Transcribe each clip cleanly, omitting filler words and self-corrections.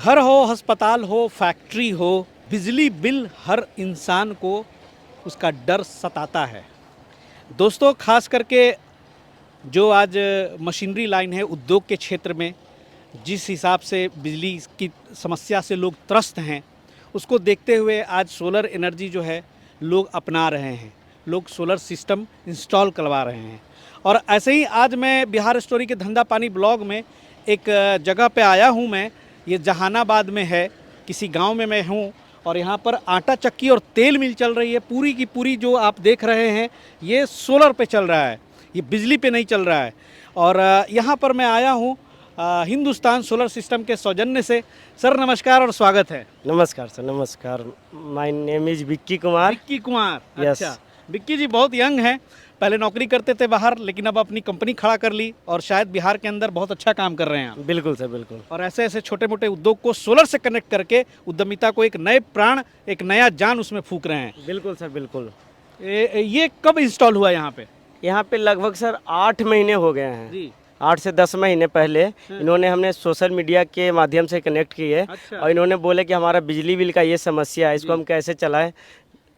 घर हो, अस्पताल हो, फैक्ट्री हो, बिजली बिल हर इंसान को उसका डर सताता है। दोस्तों, खास करके जो आज मशीनरी लाइन है उद्योग के क्षेत्र में, जिस हिसाब से बिजली की समस्या से लोग त्रस्त हैं, उसको देखते हुए आज सोलर एनर्जी जो है लोग अपना रहे हैं। लोग सोलर सिस्टम इंस्टॉल करवा रहे हैं। और ऐसे ही आज मैं बिहार स्टोरी के धंधा पानी ब्लॉग में एक जगह पे आया हूँ। मैं ये जहानाबाद में है, किसी गांव में मैं हूँ और यहाँ पर आटा चक्की और तेल मिल चल रही है। पूरी की पूरी जो आप देख रहे हैं ये सोलर पे चल रहा है, ये बिजली पे नहीं चल रहा है। और यहाँ पर मैं आया हूँ हिंदुस्तान सोलर सिस्टम के सौजन्य से। सर नमस्कार और स्वागत है। नमस्कार सर, नमस्कार। My name is Vicky Kumar. Vicky Kumar, Yes. अच्छा। विक्की जी बहुत यंग हैं, पहले नौकरी करते थे बाहर, लेकिन अब अपनी कंपनी खड़ा कर ली और शायद बिहार के अंदर बहुत अच्छा काम कर रहे हैं आप। बिल्कुल सर, बिल्कुल। और ऐसे ऐसे छोटे मोटे उद्योग को सोलर से कनेक्ट करके उद्यमिता को एक नए प्राण, एक नया जान उसमें फूंक रहे हैं। बिल्कुल सर, बिल्कुल। ये कब इंस्टॉल हुआ यहाँ पे? यहाँ पे लगभग सर 8 महीने हो गए हैं जी। 8 से 10 महीने पहले इन्होंने हमने सोशल मीडिया के माध्यम से कनेक्ट किए। अच्छा। और इन्होंने बोले कि हमारा बिजली बिल का ये समस्या है, इसको हम कैसे चलाएं।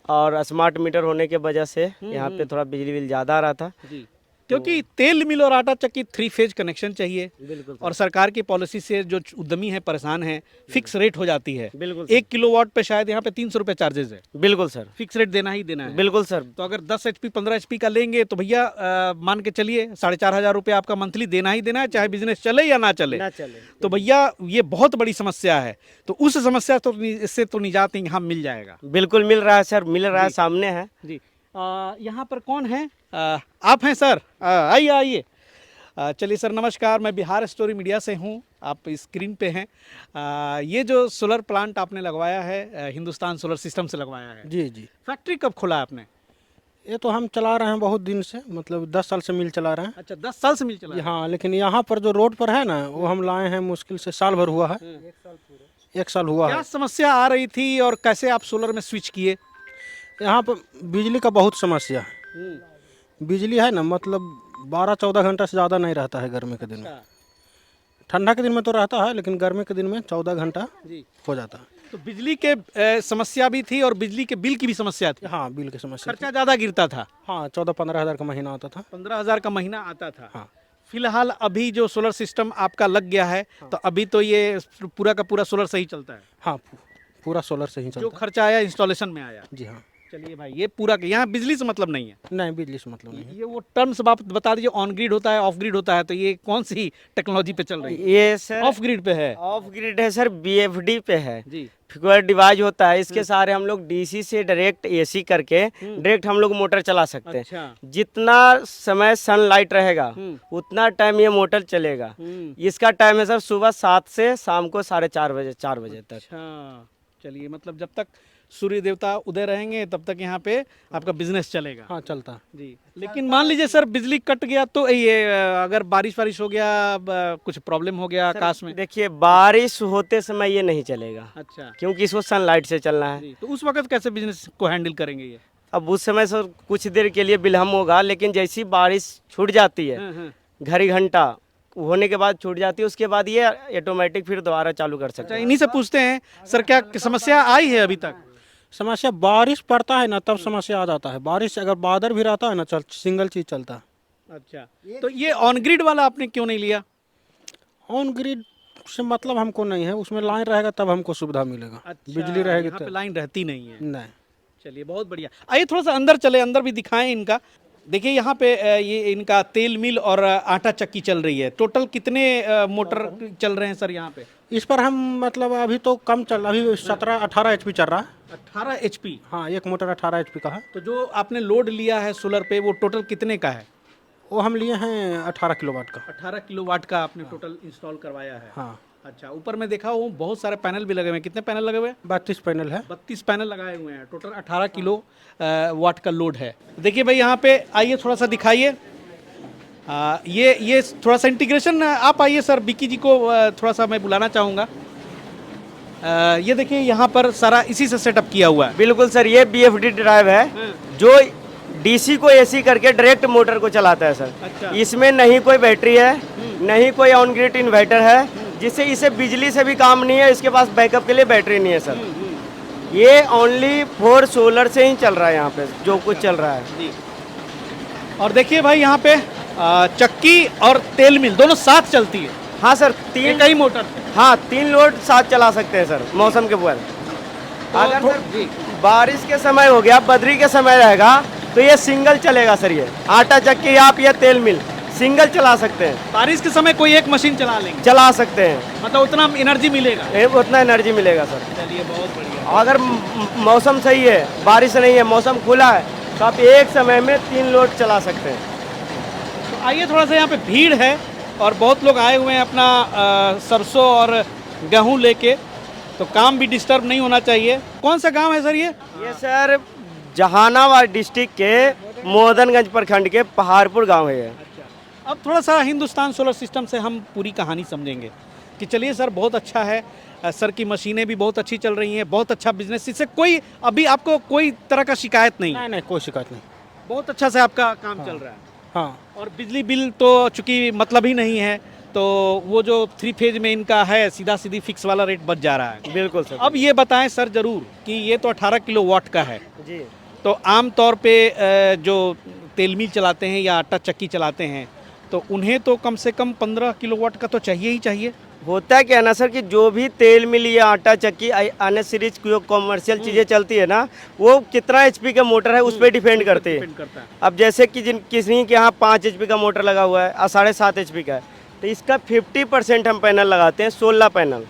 और स्मार्ट मीटर होने के वजह से यहाँ पे थोड़ा बिजली बिल ज़्यादा आ रहा था। जी, क्योंकि तेल मिल और आटा चक्की 3 फेज कनेक्शन चाहिए। बिल्कुल और सरकार की पॉलिसी से जो उद्यमी है परेशान है, फिक्स रेट हो जाती है। बिल्कुल 1 किलोवाट पे शायद यहाँ पे 300 रुपये चार्जेस है। बिल्कुल सर, फिक्स रेट देना ही देना है। बिल्कुल सर। तो अगर 10 HP 15 HP का लेंगे तो भैया मान के चलिए 4,500 रुपये आपका मंथली देना ही देना है, चाहे बिजनेस चले या ना चले। ना चले तो भैया ये बहुत बड़ी समस्या है। तो उस समस्या तो इससे तो निजात यहाँ मिल जाएगा। बिल्कुल मिल रहा है सर, मिल रहा है, सामने है जी। यहाँ पर कौन है? आप हैं सर? आइए आइए। चलिए सर नमस्कार, मैं बिहार स्टोरी मीडिया से हूँ, आप स्क्रीन पे हैं। ये जो सोलर प्लांट आपने लगवाया है हिंदुस्तान सोलर सिस्टम से लगवाया है, जी जी, फैक्ट्री कब खोला आपने? ये तो हम चला रहे हैं बहुत दिन से, मतलब 10 साल से मिल चला रहे हैं। अच्छा, 10 साल से मिल चला है? हाँ, लेकिन यहाँ पर जो रोड पर है ना, वो हम लाए हैं मुश्किल से साल भर हुआ है। 1 साल हुआ क्या है। समस्या आ रही थी और कैसे आप सोलर में स्विच किए? यहाँ पर बिजली का बहुत समस्या है। बिजली है ना, मतलब 12-14 घंटा से ज़्यादा नहीं रहता है गर्मी के दिन में। ठंडा के दिन में तो रहता है, लेकिन गर्मी के दिन में 14 घंटा जी हो जाता है। तो बिजली के समस्या भी थी और बिजली के बिल की भी समस्या थी। हाँ, बिल की समस्या। खर्चा ज़्यादा गिरता था। हाँ, 14-15 हज़ार का महीना आता था। 15,000 का महीना आता था। हाँ। फिलहाल अभी जो सोलर सिस्टम आपका लग गया है, तो अभी तो ये पूरा का पूरा सोलर से ही चलता है। हाँ, पूरा सोलर से ही जो चलता खर्चा आया इंस्टॉलेशन में आया। है। जी हाँ। चलिए भाई, ये पूरा यहाँ बिजली से मतलब नहीं है। नहीं, बिजली से मतलब नहीं है। ये वो टर्म्स आप बता दीजिए, ऑन ग्रिड होता है, ऑफ ग्रिड होता है, तो ये कौन सी टेक्नोलॉजी पे चल रही है? ये सर ऑफ ग्रिड पे है। ऑफ ग्रिड है सर, BFD पे है। जी। फ्यूअल डिवाइस होता है, इसके सहारे हम लोग DC से डायरेक्ट AC करके डायरेक्ट हम लोग मोटर चला सकते हैं। अच्छा। जितना समय सनलाइट रहेगा उतना टाइम ये मोटर चलेगा। इसका टाइम है सर सुबह 7 से शाम को 4:30 बजे 4 बजे तक। अच्छा, चलिए, मतलब जब तक सूर्य देवता उदय रहेंगे तब तक यहाँ पे आपका बिजनेस चलेगा। हाँ, चलता है। जी। लेकिन मान लीजिए सर बिजली कट गया तो ये अगर बारिश हो गया, कुछ प्रॉब्लम हो गया आकाश में? देखिए, बारिश होते समय ये नहीं चलेगा। अच्छा। क्योंकि इसको सनलाइट से चलना है। जी, तो उस वक्त कैसे बिजनेस को हैंडल करेंगे ये? अब उस समय सर कुछ देर के लिए विलम्ब होगा, लेकिन जैसी बारिश छूट जाती है, घड़ी घंटा होने के बाद छूट जाती है, उसके बाद ये ऑटोमेटिक फिर दोबारा चालू कर सकते अच्छा, हैं। इन्हीं से पूछते हैं सर, क्या समस्या आई है अभी तक? समस्या बारिश पड़ता है ना, तब समस्या आ जाता है। बारिश अगर बादल भी रहता है ना, सिंगल चीज चलता है। अच्छा, तो ये ऑन ग्रिड वाला आपने क्यों नहीं लिया? ऑन ग्रिड से मतलब हमको नहीं है, उसमें लाइन रहेगा तब हमको सुविधा मिलेगा। अच्छा, बिजली रहेगी यहाँ पे तब लाइन रहती नहीं है। नहीं। चलिए, बहुत बढ़िया। आइए थोड़ा सा अंदर चले, अंदर भी दिखाएं इनका। देखिए यहाँ पे ये इनका तेल मिल और आटा चक्की चल रही है। टोटल कितने मोटर चल रहे हैं सर यहाँ पे? इस पर हम मतलब अभी तो कम चल, अभी 17-18 HP चल रहा है। 18 HP? हाँ, एक मोटर 18 HP का है। तो जो आपने लोड लिया है सोलर पे, वो टोटल कितने का है? वो हम लिए हैं 18 किलोवाट का। 18 किलोवाट का आपने टोटल इंस्टॉल करवाया है। हाँ। अच्छा, ऊपर में देखा वो बहुत सारे पैनल भी लगे हुए हैं। कितने पैनल लगे हुए हैं? 32 पैनल है। 32 पैनल लगाए हुए हैं। टोटल 18 किलो वाट का लोड है। देखिए भाई, यहाँ पे आइए, थोड़ा सा दिखाइए। ये थोड़ा सा इंटीग्रेशन आप आइए सर, विक्की जी को थोड़ा सा मैं बुलाना चाहूँगा। ये देखिए यहाँ पर सारा इसी से सेटअप किया हुआ है। बिल्कुल सर, ये BFD ड्राइव है जो DC को AC करके डायरेक्ट मोटर को चलाता है सर। अच्छा। इसमें नहीं कोई बैटरी है, नहीं कोई ऑन ग्रिड इन्वर्टर है, जिससे इसे बिजली से भी काम नहीं है, इसके पास बैकअप के लिए बैटरी नहीं है सर। ये ओनली फॉर सोलर से ही चल रहा है यहाँ पे जो कुछ चल रहा है। जी। और देखिए भाई यहाँ पे चक्की और तेल मिल दोनों साथ चलती है। हाँ सर, ये तीन, कई मोटर हाँ 3 लोड साथ चला सकते हैं सर मौसम के ऊपर। अगर सर जी बारिश के समय हो गया, बदरी के समय रहेगा, तो ये सिंगल चलेगा सर। ये आटा चक्की आप या तेल मिल सिंगल चला सकते हैं, बारिश के समय कोई एक मशीन चला लेंगे, चला सकते हैं, मतलब उतना एनर्जी मिलेगा। उतना एनर्जी मिलेगा सर। चलिए बहुत बढ़िया। अगर मौसम सही है, बारिश नहीं है, मौसम खुला है, तो आप एक समय में 3 लोड चला सकते हैं। तो आइए थोड़ा सा यहाँ पे भीड़ है और बहुत लोग आए हुए हैं अपना सरसों और गेहूँ लेके, तो काम भी डिस्टर्ब नहीं होना चाहिए। कौन सा गांव है सर ये? ये सर जहानाबाद डिस्ट्रिक्ट के मोहदनगंज प्रखंड के पहाड़पुर गांव है ये। अब थोड़ा सा हिंदुस्तान सोलर सिस्टम से हम पूरी कहानी समझेंगे कि चलिए सर बहुत अच्छा है, सर की मशीनें भी बहुत अच्छी चल रही हैं, बहुत अच्छा बिजनेस, इससे कोई अभी आपको कोई तरह का शिकायत नहीं? नहीं नहीं, कोई शिकायत नहीं। बहुत अच्छा से आपका काम चल रहा है। हाँ, और बिजली बिल तो चूंकि मतलब ही नहीं है, तो वो जो 3 फेज में इनका है सीधा सीधी फिक्स वाला रेट बच जा रहा है। बिल्कुल सर। अब ये बताएं सर जरूर कि ये तो 18 किलोवाट का है, जी, तो आम तौर पे जो तेल मिल चलाते हैं या आटा चक्की चलाते हैं तो उन्हें तो कम से कम 15 किलोवाट का तो चाहिए ही चाहिए। होता है क्या ना सर कि जो भी तेल मिल या आटा चक्की अन्य सीरीज जो कॉमर्शियल चीज़ें चलती है ना, वो कितना एचपी का मोटर है उस पर डिपेंड करती है। डिपेंड करता है। अब जैसे कि किसी के यहाँ 5 एचपी का मोटर लगा हुआ है और 7.5 एचपी का है, तो इसका 50% हम पैनल लगाते हैं, 16 पैनल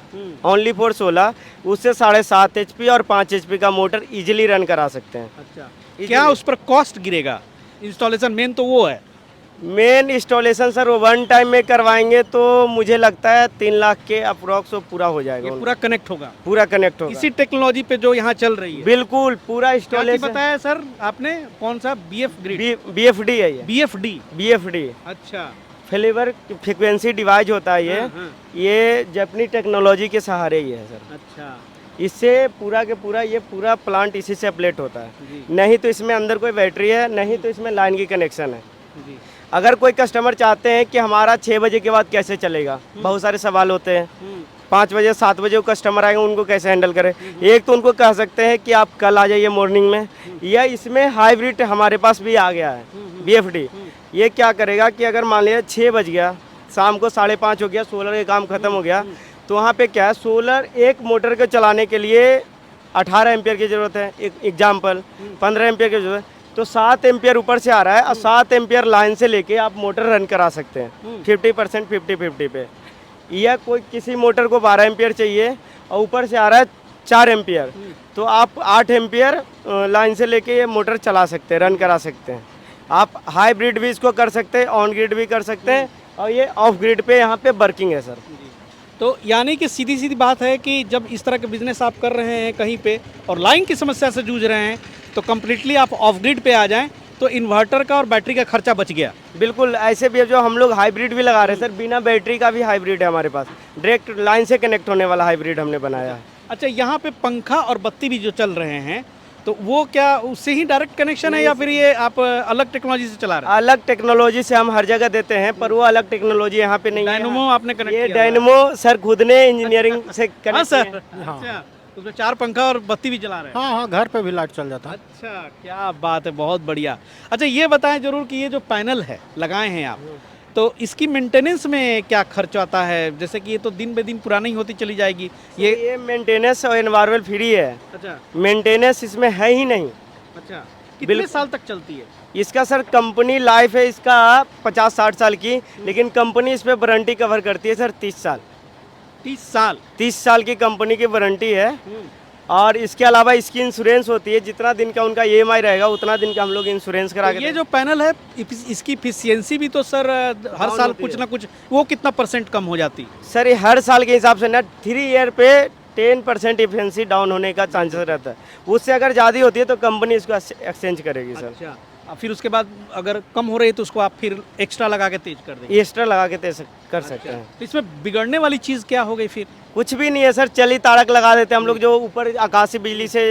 ओनली फॉर 16, उससे 7.5 एचपी और 5 एचपी का मोटर इजीली रन करा सकते हैं। अच्छा, क्या उस पर कॉस्ट गिरेगा? इंस्टॉलेशन मेन तो वो है। मेन इंस्टॉलेशन सर वो 1 टाइम में करवाएंगे तो मुझे लगता है 3 लाख के अप्रोक्स पूरा हो जाएगा। ये पूरा कनेक्ट होगा, पूरा कनेक्ट होगा इसी टेक्नोलॉजी पे जो यहाँ चल रही है। बिल्कुल पूरा क्या इंस्टॉलेशन। बताया सर आपने, कौन सा? बीएफ ग्रिड, बीएफडी है ये। बीएफडी। अच्छा, फ्लेवर फ्रिक्वेंसी डिवाइस होता है ये। हाँ। ये जापानी टेक्नोलॉजी के सहारे ही है सर। अच्छा इससे पूरा के पूरा ये पूरा प्लांट इसी से अपलेट होता है। जी नहीं तो इसमें अंदर कोई बैटरी है, नहीं तो इसमें लाइन की कनेक्शन है। जी। अगर कोई कस्टमर चाहते हैं कि हमारा 6 बजे के बाद कैसे चलेगा, बहुत सारे सवाल होते हैं। 5 बजे 7 बजे वो कस्टमर आएंगे, उनको कैसे हैंडल करें। एक तो उनको कह सकते हैं कि आप कल आ जाइए मॉर्निंग में, या इसमें हाइब्रिड हमारे पास भी आ गया है बीएफडी। ये क्या करेगा कि अगर मान लिया 6 बज गया, शाम को 5:30 हो गया, सोलर का काम खत्म हो गया, तो वहाँ पे क्या है, सोलर एक मोटर को चलाने के लिए 18 एम्पियर की ज़रूरत है, एक एग्जाम्पल 15 एम्पियर की ज़रूरत है, तो 7 एम्पियर ऊपर से आ रहा है और 7 एम्पियर लाइन से लेके आप मोटर रन करा सकते हैं 50% 50-50 पे। या कोई किसी मोटर को 12 एम्पियर चाहिए और ऊपर से आ रहा है 4 एम्पियर, तो आप 8 एम्पियर लाइन से लेके ये मोटर चला सकते हैं, रन करा सकते हैं। आप हाइब्रिड भी इसको कर सकते हैं, ऑन ग्रिड भी कर सकते हैं, और ये ऑफ ग्रिड पे यहाँ पे वर्किंग है सर। तो यानी कि सीधी सीधी बात है कि जब इस तरह के बिजनेस आप कर रहे हैं कहीं पे और लाइन की समस्या से जूझ रहे हैं, तो कम्प्लीटली आप ऑफ ग्रिड पे आ जाएं तो इन्वर्टर का और बैटरी का खर्चा बच गया। बिल्कुल, ऐसे भी जो हम लोग हाइब्रिड भी लगा रहे हैं सर, बिना बैटरी का भी हाइब्रिड है हमारे पास, डायरेक्ट लाइन से कनेक्ट होने वाला हाइब्रिड हमने बनाया है। अच्छा, यहाँ पे पंखा और बत्ती भी जो चल रहे हैं, तो वो क्या उससे ही डायरेक्ट कनेक्शन है या फिर ये आप अलग टेक्नोलॉजी से चला रहे हैं? अलग टेक्नोलॉजी से हम हर जगह देते हैं, पर वो अलग टेक्नोलॉजी यहाँ पे नहीं है। डायनमो आपने कनेक्ट ये किया? डायनमो सर खुद ने इंजीनियरिंग से हाँ कनेक्ट सर। किया। अच्छा, उसमें 4 पंखा और बत्ती भी चला रहे हैं? हाँ हाँ, घर पे भी लाइट चल जाता है। अच्छा, क्या बात है, बहुत बढ़िया। अच्छा, ये बताएं जरूर कि ये जो पैनल है लगाए हैं आप, तो इसकी मेंटेनेंस में क्या खर्च आता है? जैसे कि ये तो दिन बे दिन पुरानी होती चली जाएगी। ये मेंटेनेंस और एनवायरमेंट फ्री है, अच्छा मेंटेनेंस इसमें है ही नहीं। अच्छा, कितने साल तक चलती है? इसका सर कंपनी लाइफ है इसका 50-60 साल की, लेकिन कंपनी इस पे वारंटी कवर करती है सर 30 साल। 30 साल? 30 साल की कंपनी की वारंटी है। और इसके अलावा इसकी इंश्योरेंस होती है, जितना दिन का उनका EMI रहेगा उतना दिन का हम लोग इंश्योरेंस करा तो के ये जो पैनल है इसकी इफिशियंसी भी तो सर हर साल होती कुछ है। ना कुछ, वो कितना % कम हो जाती? सर ये हर साल के हिसाब से ना 3 ईयर पे 10% इफिशियंसी डाउन होने का चांसेस रहता है। उससे अगर ज़्यादा होती है तो कंपनी इसको एक्सचेंज करेगी सर। अच्छा, फिर उसके बाद अगर कम हो रही है तो उसको आप फिर एक्स्ट्रा लगा के तेज कर देंगे? एक्स्ट्रा लगा के कर सकते हैं। तो इसमें बिगड़ने वाली चीज़ क्या हो गई फिर? कुछ भी नहीं है सर, चली तारक लगा देते हैं हम लोग, जो ऊपर आकाशीय बिजली से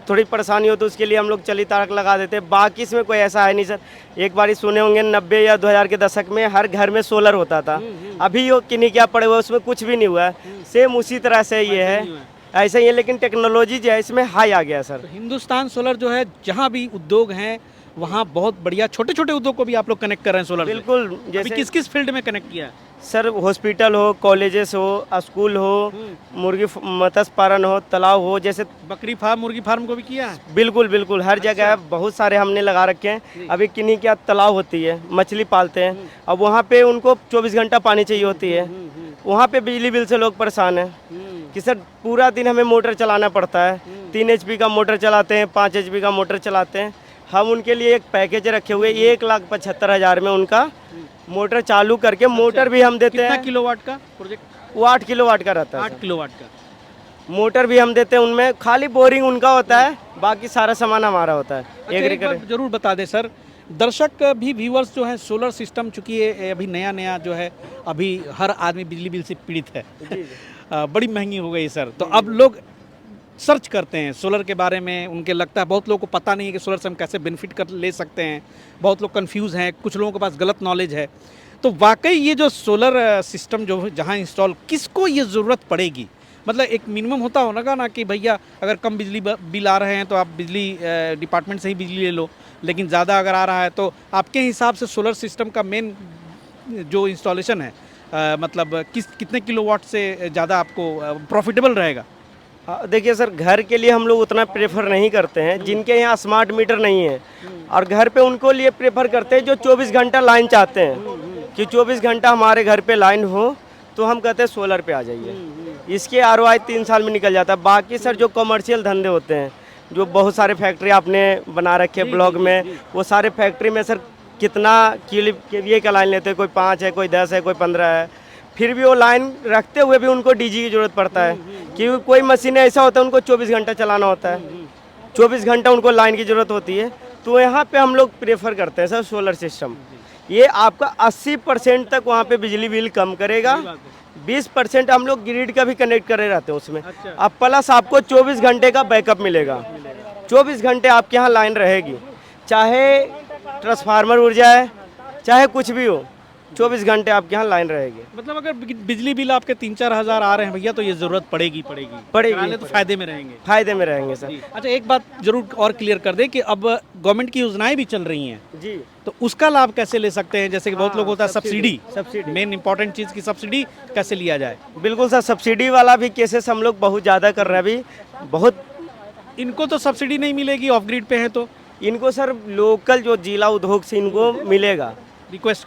थोड़ी परेशानी हो तो उसके लिए हम लोग चली तारक लगा देते हैं। बाकी इसमें कोई ऐसा है नहीं सर। एक बार सुने होंगे 90 या 2000 के दशक में हर घर में सोलर होता था। अभी वो किन्हीं क्या पड़े हुए उसमें कुछ भी नहीं हुआ है। सेम उसी तरह से ये है, ऐसा ही है, लेकिन टेक्नोलॉजी जो है इसमें हाई आ गया सर। तो हिंदुस्तान सोलर जो है जहाँ भी उद्योग हैं वहाँ बहुत बढ़िया छोटे छोटे उद्योग को भी आप लोग कनेक्ट कर रहे हैं सोलर से। बिल्कुल, अभी जैसे किस किस फील्ड में कनेक्ट किया है? सर हॉस्पिटल हो, कॉलेजेस हो, स्कूल हो, मत्स्य पालन हो, तालाब हो, जैसे बकरी फार्म, मुर्गी फार्म को भी किया है? बिल्कुल बिल्कुल हर जगह बहुत सारे हमने लगा रखे हैं। अभी किन्हीं क्या तालाब होती है, मछली पालते हैं, अब वहाँ पे उनको 24 घंटा पानी चाहिए होती है। वहाँ पे बिजली बिल से लोग परेशान हैं कि सर पूरा दिन हमें मोटर चलाना पड़ता है। 3 HP का मोटर चलाते हैं, 5 HP का मोटर चलाते हैं। हम उनके लिए एक पैकेज रखे हुए 1,75,000 में उनका मोटर चालू करके मोटर भी हम देते कितना हैं। किलोवाट का प्रोजेक्ट? वो 8 किलोवाट का रहता है 8 किलोवाट का। मोटर भी हम देते हैं उनमें, खाली बोरिंग उनका होता है, बाकी सारा सामान हमारा होता है। अच्छा, एक बात जरूर बता दें सर, दर्शक भी व्यूअर्स जो हैं सोलर सिस्टम, चूंकि ये अभी नया नया जो है, अभी हर आदमी बिजली बिल से पीड़ित है। बड़ी महंगी हो गई सर, तो अब लोग सर्च करते हैं सोलर के बारे में। उनके लगता है बहुत लोगों को पता नहीं है कि सोलर से हम कैसे बेनिफिट कर ले सकते हैं। बहुत लोग कंफ्यूज हैं, कुछ लोगों के पास गलत नॉलेज है। तो वाकई ये जो सोलर सिस्टम जो जहाँ इंस्टॉल, किसको ये ज़रूरत पड़ेगी? मतलब एक मिनिमम होता होगा ना कि भैया अगर कम बिजली बिल आ रहे हैं तो आप बिजली डिपार्टमेंट से ही बिजली ले लो, लेकिन ज़्यादा अगर आ रहा है तो आपके हिसाब से सोलर सिस्टम का मेन जो इंस्टॉलेशन है मतलब कितने किलोवाट से ज़्यादा आपको प्रॉफिटेबल रहेगा? देखिए सर, घर के लिए हम लोग उतना प्रेफर नहीं करते हैं। जिनके यहाँ स्मार्ट मीटर नहीं है और घर पे उनको लिए प्रेफर करते हैं जो 24 घंटा लाइन चाहते हैं कि 24 घंटा हमारे घर पे लाइन हो, तो हम कहते हैं सोलर पे आ जाइए। इसके ROI 3 साल में निकल जाता है। बाकी सर जो कमर्शियल धंधे होते हैं, जो बहुत सारे फैक्ट्री आपने बना रखे ब्लॉक में, वो सारे फैक्ट्री में सर कितना KVA का लाइन लेते हैं, कोई 5 है, कोई 10 है, कोई 15 है। फिर भी वो लाइन रखते हुए भी उनको DG की ज़रूरत पड़ता है, क्योंकि कोई मशीन ऐसा होता है उनको 24 घंटा चलाना होता है। 24 घंटा उनको लाइन की ज़रूरत होती है। तो यहाँ पे हम लोग प्रेफर करते हैं सर सोलर सिस्टम। ये आपका 80% तक वहाँ पे बिजली बिल कम करेगा। 20% हम लोग ग्रिड का भी कनेक्ट करे रहते हैं उसमें। अब प्लस आपको 24 घंटे का बैकअप मिलेगा। 24 घंटे आपके यहाँ लाइन रहेगी, चाहे ट्रांसफार्मर उड़ जाए, चाहे कुछ भी हो, 24 घंटे आपके यहाँ लाइन रहेगी। मतलब अगर बिजली बिल आपके 3-4 हज़ार आ रहे हैं भैया, तो ये ज़रूरत पड़ेगी तो फायदे में रहेंगे। फायदे में रहेंगे सर। अच्छा, एक बात जरूर और क्लियर कर दें कि अब गवर्नमेंट की योजनाएं भी चल रही हैं जी, तो उसका लाभ कैसे ले सकते हैं? जैसे कि बहुत लोग होता है सब्सिडी, सब्सिडी मेन इंपॉर्टेंट चीज़ की सब्सिडी कैसे लिया जाए? बिल्कुल सर, सब्सिडी वाला भी केसेस हम लोग बहुत ज़्यादा कर रहे हैं अभी। बहुत इनको तो सब्सिडी नहीं मिलेगी, ऑफ ग्रिड पे है तो इनको सर लोकल जो जिला उद्योग से इनको मिलेगा रिक्वेस्ट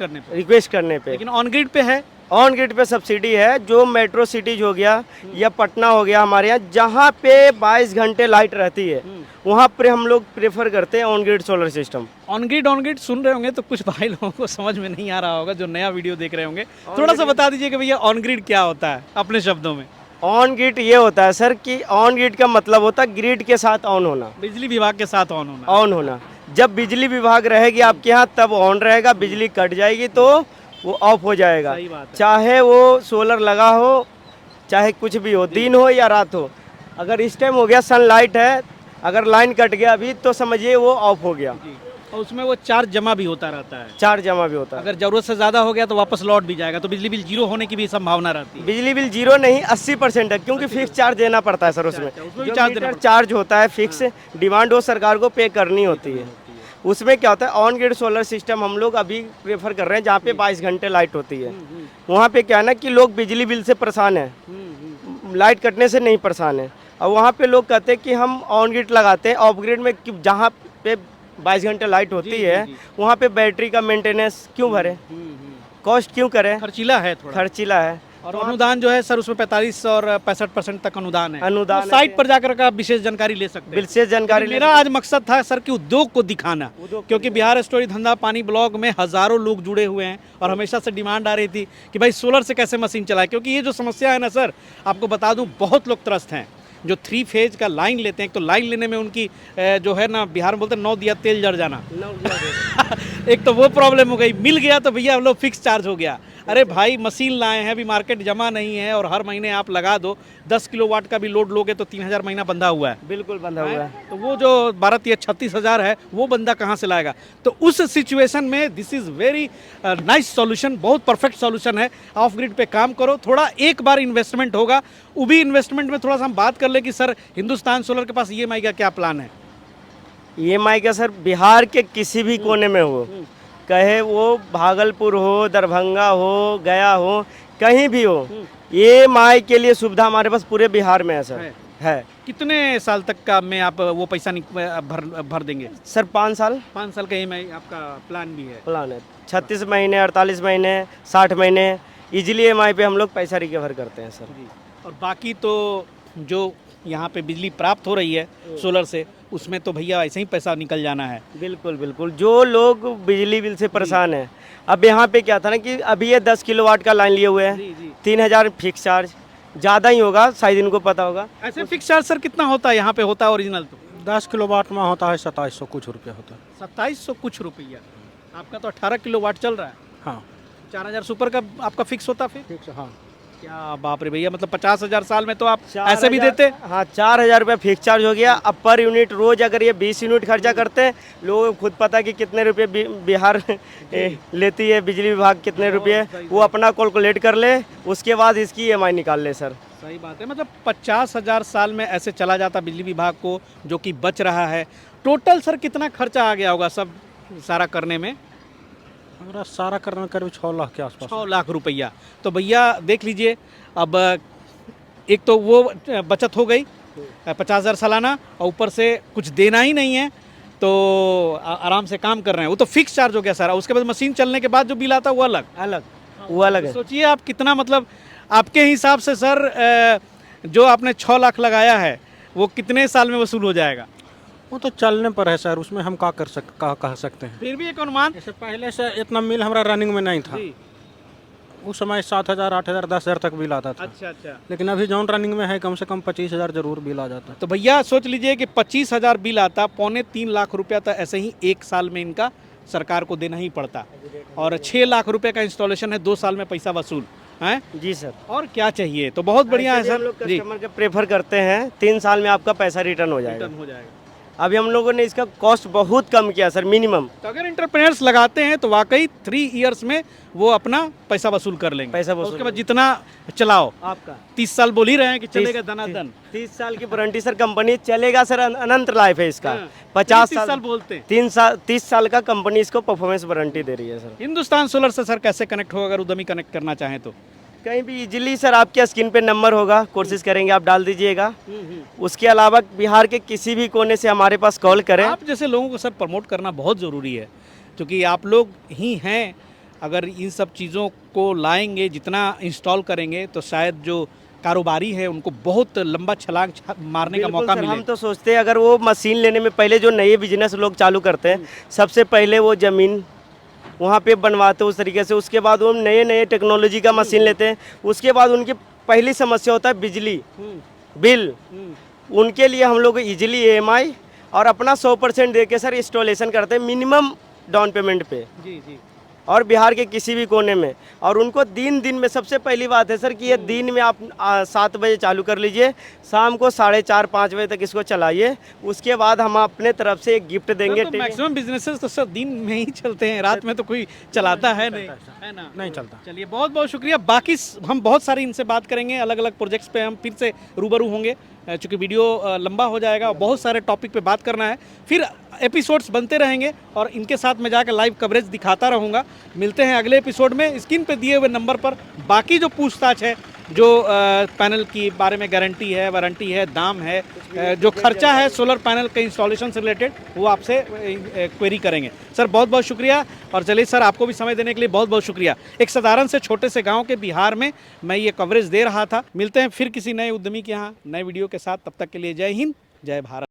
करने पे, लेकिन ऑन ग्रिड पे है। ऑन ग्रिड पे सब्सिडी है। जो मेट्रो सिटीज हो गया या पटना हो गया हमारे यहाँ, जहाँ पे 22 घंटे लाइट रहती है, वहाँ पे हम लोग प्रेफर करते हैं on grid solar system. On grid सुन रहे होंगे तो कुछ भाई लोगों को समझ में नहीं आ रहा होगा जो नया वीडियो देख रहे होंगे। थोड़ा सा बता दीजिए कि भैया ऑन ग्रिड क्या होता है अपने शब्दों में। ऑन ग्रिड ये होता है सर कि ऑन ग्रिड का मतलब होता है ग्रिड के साथ ऑन होना, बिजली विभाग के साथ ऑन होना। जब बिजली विभाग रहेगी आपके यहाँ तब ऑन रहेगा, बिजली कट जाएगी तो वो ऑफ हो जाएगा। चाहे वो सोलर लगा हो, चाहे कुछ भी हो, दिन हो या रात हो। अगर इस टाइम हो गया सनलाइट है, अगर लाइन कट गया अभी, तो समझिए वो ऑफ हो गया। और उसमें वो चार्ज जमा भी होता रहता है। चार्ज जमा भी होता है। अगर जरूरत से ज़्यादा हो गया तो वापस लौट भी जाएगा, तो बिजली बिल जीरो होने की भी संभावना रहती है। बिजली बिल जीरो नहीं, 80% है, क्योंकि फिक्स चार्ज देना पड़ता है सर। उसमें चार्ज होता है फिक्स, डिमांड हो सरकार को पे करनी होती है। उसमें क्या होता है, ऑन ग्रिड सोलर सिस्टम हम लोग अभी प्रेफर कर रहे हैं जहाँ पे 22 घंटे लाइट होती है। वहाँ पे क्या है ना कि लोग बिजली बिल से परेशान हैं, लाइट कटने से नहीं परेशान है। और वहाँ पे लोग कहते हैं कि हम ऑन ग्रिड लगाते हैं। ऑफ ग्रिड में जहाँ पे 22 घंटे लाइट होती है, वहाँ पे बैटरी का मेंटेनेंस क्यों भरे, कॉस्ट क्यों करें, खर्चीला है, खर्चीला है। और अनुदान जो है सर उसमें 45 और 65% तक अनुदान है। अनुदान तो साइट पर जाकर का विशेष जानकारी ले सकते हैं। विशेष जानकारी मेरा आज मकसद था सर कि उद्योग को दिखाना, क्योंकि बिहार स्टोरी धंधा पानी ब्लॉग में हजारों लोग जुड़े हुए हैं और हमेशा से डिमांड आ रही थी कि भाई सोलर से कैसे मशीन चलाए। क्योंकि ये जो समस्या है ना सर, आपको बता दूं बहुत लोग त्रस्त हैं जो 3 फेज का लाइन लेते हैं। तो लाइन लेने में उनकी जो है ना, बिहार में बोलते हैं 9 दिया तेल जड़ जाना। एक तो वो प्रॉब्लम हो गई, मिल गया तो भैया हम लोग फिक्स चार्ज हो गया। अरे भाई मशीन लाए हैं, अभी मार्केट जमा नहीं है और हर महीने आप लगा दो, 10 किलोवाट का भी लोड लोगे तो 3000 महीना बंधा हुआ है। बिल्कुल बंधा हुआ है। तो वो जो 12-36 हज़ार है वो बंदा कहाँ से लाएगा? तो उस सिचुएशन में this is very nice solution, बहुत परफेक्ट सॉल्यूशन है। ऑफ ग्रिड पे काम करो, थोड़ा एक बार इन्वेस्टमेंट होगा। वो भी इन्वेस्टमेंट में थोड़ा सा हम बात कर ले कि सर हिंदुस्तान सोलर के पास ईएमआई का क्या प्लान है? ईएमआई का सर बिहार के किसी भी कोने में हो, कहे वो भागलपुर हो, दरभंगा हो, गया हो, कहीं भी हो, ईएमआई के लिए सुविधा हमारे पास पूरे बिहार में है सर। है। कितने साल तक का में आप वो पैसा भर देंगे? सर 5 साल 5 साल का ईएमआई आपका प्लान भी है? प्लान है। 36 महीने, 48 महीने, 60 महीने इजीली ईएमआई पे हम लोग पैसा रिकवर करते हैं सर। जी। और बाकी तो जो यहाँ पे बिजली प्राप्त हो रही है सोलर से, उसमें तो भैया ऐसे ही पैसा निकल जाना है। बिल्कुल बिल्कुल। जो लोग बिजली बिल से परेशान हैं, अब यहाँ पे क्या था ना कि अभी ये 10 किलोवाट का लाइन लिए हुए हैं, 3000 फिक्स चार्ज, ज़्यादा ही होगा शायद, इनको पता होगा। ऐसे फिक्स चार्ज सर कितना होता है यहाँ पे? होता है ओरिजिनल तो 10 किलोवाट में होता है 2700 कुछ रुपया होता है। 2700 कुछ रुपया। आपका तो 18 किलोवाट चल रहा है। हाँ 4000 सुपर का आपका फिक्स होता फिर? ठीक है। हाँ क्या बाप रे भैया, मतलब 50,000 साल में तो आप ऐसे भी देते? हाँ 4000 रुपये फिक्स चार्ज हो गया। अब पर यूनिट रोज अगर ये 20 यूनिट खर्चा करते हैं, लोगों को खुद पता कि कितने रुपए बिहार लेती है बिजली विभाग, कितने रुपए, वो अपना कैलकुलेट कर ले, उसके बाद इसकी ईएमआई निकाल ले सर। सही बात है। मतलब 50,000 साल में ऐसे चला जाता बिजली विभाग को, जो कि बच रहा है। टोटल सर कितना खर्चा आ गया होगा सब सारा करने में? हमारा सारा करने करीब 6 लाख के आसपास। 6 लाख रुपया। तो भैया देख लीजिए, अब एक तो वो बचत हो गई 50,000 सालाना, और ऊपर से कुछ देना ही नहीं है, तो आराम से काम कर रहे हैं। वो तो फिक्स चार्ज हो गया सारा। उसके बाद मशीन चलने के बाद जो बिल आता है वो अलग वो अलग है। सोचिए आप कितना, मतलब आपके हिसाब से सर जो आपने 6 लाख लगाया है वो कितने साल में वसूल हो जाएगा? वो तो चलने पर है सर, उसमें हम कह सकते हैं। फिर भी एक अनुमान। जैसे पहले से इतना मिल हमारा रनिंग में नहीं था, उस समय 7,000, 8,000, 10,000 तक बिल आता था। अच्छा। लेकिन अभी जौन रनिंग में है कम से कम 25,000 जरूर बिल आ जाता है। तो भैया सोच लीजिए कि 25,000 बिल आता, 2.25 लाख रुपया तो ऐसे ही एक साल में इनका सरकार को देना ही पड़ता, और 6 लाख रुपए का इंस्टॉलेशन है, 2 साल में पैसा वसूल है। जी सर। और क्या चाहिए? तो बहुत बढ़िया है सर। जी, कस्टमर के प्रेफर करते हैं 3 साल में आपका पैसा रिटर्न हो जाएगा। अभी हम लोगों ने इसका कॉस्ट बहुत कम किया सर, मिनिमम। तो अगर एंटरप्रेन्योर्स लगाते हैं तो वाकई 3 इयर्स में वो अपना पैसा वसूल कर लेंगे। पैसा वसूल उसके बाद जितना चलाओ, आपका 30 साल बोल ही रहे हैं कि चलेगा दनादन। 30 साल की वारंटी सर, कंपनी चलेगा सर, अनंत लाइफ है इसका। 30 साल बोलते हैं। 30 साल का कंपनी इसको परफॉर्मेंस वारंटी दे रही है सर। हिंदुस्तान सोलर से सर कैसे कनेक्ट होगा, अगर उद्यमी कनेक्ट करना चाहें तो? कहीं भी इजीली सर, आपके स्क्रीन पे नंबर होगा, कोशिश करेंगे आप डाल दीजिएगा। उसके अलावा बिहार के किसी भी कोने से हमारे पास कॉल करें। आप जैसे लोगों को सर प्रमोट करना बहुत ज़रूरी है, क्योंकि आप लोग ही हैं, अगर इन सब चीज़ों को लाएंगे, जितना इंस्टॉल करेंगे, तो शायद जो कारोबारी है उनको बहुत लंबा छलांग मारने का मौका मिले। हम तो सोचते हैं अगर वो मशीन लेने में पहले जो नए बिजनेस लोग चालू करते हैं, सबसे पहले वो ज़मीन वहाँ पे बनवाते हैं उस तरीके से, उसके बाद वो नए टेक्नोलॉजी का मशीन लेते हैं, उसके बाद उनकी पहली समस्या होता है बिजली बिल। उनके लिए हम लोग इजीली ईएमआई और अपना 100% दे के सर इंस्टॉलेशन करते हैं मिनिमम डाउन पेमेंट पे। जी। और बिहार के किसी भी कोने में। और उनको दिन में सबसे पहली बात है सर कि ये दिन में आप 7 बजे चालू कर लीजिए, शाम को 4:30-5 बजे तक इसको चलाइए। उसके बाद हम अपने तरफ से एक गिफ्ट देंगे। तो मैक्सिमम बिजनेसेस तो सर दिन में ही चलते हैं, रात में तो कोई चलाता है नहीं, है ना? नहीं चलता। चलिए बहुत बहुत शुक्रिया। बाकी हम बहुत सारी इनसे बात करेंगे, अलग अलग प्रोजेक्ट्स पे हम फिर से रूबरू होंगे, चूँकि वीडियो लंबा हो जाएगा, बहुत सारे टॉपिक पे बात करना है, फिर एपिसोड्स बनते रहेंगे और इनके साथ मैं जाकर लाइव कवरेज दिखाता रहूँगा। मिलते हैं अगले एपिसोड में। स्क्रीन पे दिए हुए नंबर पर बाकी जो पूछताछ है, जो पैनल की बारे में गारंटी है, वारंटी है, दाम है, जो खर्चा है सोलर पैनल के इंस्टॉलेशन से रिलेटेड, वो आपसे क्वेरी करेंगे। सर बहुत बहुत शुक्रिया। और चलिए सर, आपको भी समय देने के लिए बहुत बहुत शुक्रिया। एक साधारण से छोटे से गांव के बिहार में मैं ये कवरेज दे रहा था। मिलते हैं फिर किसी नए उद्यमी के यहाँ नए वीडियो के साथ। तब तक के लिए जय हिंद, जय भारत।